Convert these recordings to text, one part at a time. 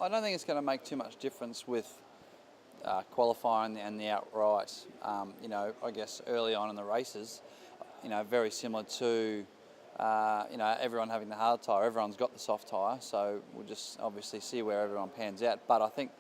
I don't think it's going to make too much difference with qualifying and the outright. I guess early on in the races, very similar to, everyone having the hard tyre. Everyone's got the soft tyre, so we'll just obviously see where everyone pans out. But I think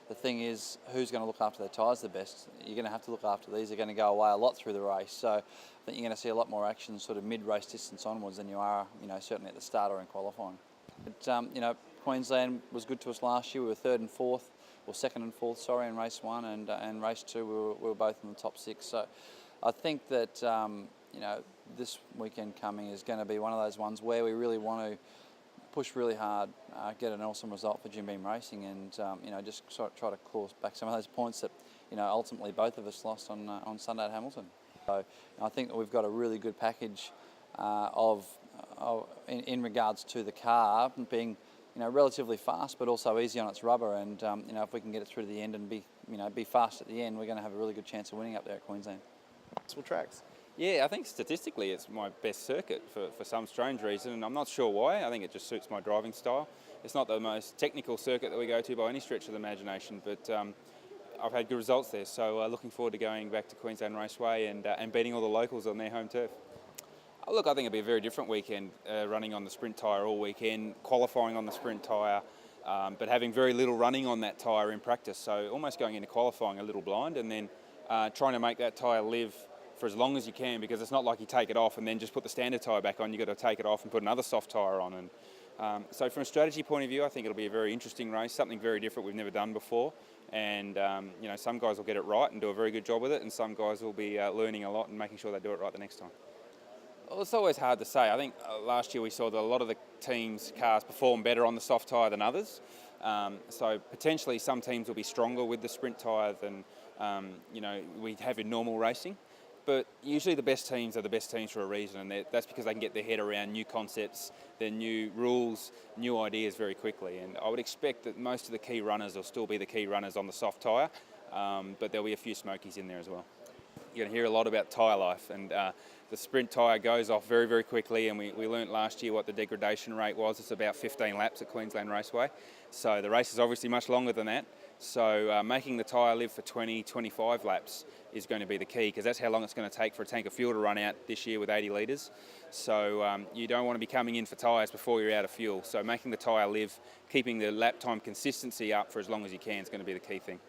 the thing is, who's going to look after their tyres the best? You're going to have to look after these. They're going to go away a lot through the race. So I think you're going to see a lot more action sort of mid-race distance onwards than you are, certainly at the start or in qualifying. But, Queensland was good to us last year. We were third and fourth, or second and fourth, sorry, in race one, and race two we were both in the top six. So I think that, this weekend coming is going to be one of those ones where we really want to push really hard, get an awesome result for Jim Beam Racing, and just sort of try to claw back some of those points that ultimately both of us lost on Sunday at Hamilton. So I think that we've got a really good package in regards to the car being relatively fast, but also easy on its rubber. And if we can get it through to the end and be fast at the end, we're going to have a really good chance of winning up there at Queensland. Possible tracks. Yeah, I think statistically it's my best circuit for some strange reason, and I'm not sure why. I think it just suits my driving style. It's not the most technical circuit that we go to by any stretch of the imagination, but I've had good results there, so looking forward to going back to Queensland Raceway and beating all the locals on their home turf. Look, I think it'll be a very different weekend, running on the sprint tyre all weekend, qualifying on the sprint tyre, but having very little running on that tyre in practice, so almost going into qualifying a little blind, and then trying to make that tyre live for as long as you can, because it's not like you take it off and then just put the standard tyre back on. You've got to take it off and put another soft tyre on. And so from a strategy point of view, I think it'll be a very interesting race, something very different we've never done before. And some guys will get it right and do a very good job with it, and some guys will be learning a lot and making sure they do it right the next time. Well, it's always hard to say. I think last year we saw that a lot of the teams' cars perform better on the soft tyre than others. So potentially some teams will be stronger with the sprint tyre than we have in normal racing. But usually the best teams are the best teams for a reason, and that's because they can get their head around new concepts, their new rules, new ideas very quickly. And I would expect that most of the key runners will still be the key runners on the soft tyre, but there'll be a few smokies in there as well. You're going to hear a lot about tyre life, and the sprint tyre goes off very, very quickly, and we learnt last year what the degradation rate was. It's about 15 laps at Queensland Raceway, so the race is obviously much longer than that. So making the tyre live for 20, 25 laps is going to be the key, because that's how long it's going to take for a tank of fuel to run out this year with 80 litres. So you don't want to be coming in for tyres before you're out of fuel. So making the tyre live, keeping the lap time consistency up for as long as you can is going to be the key thing.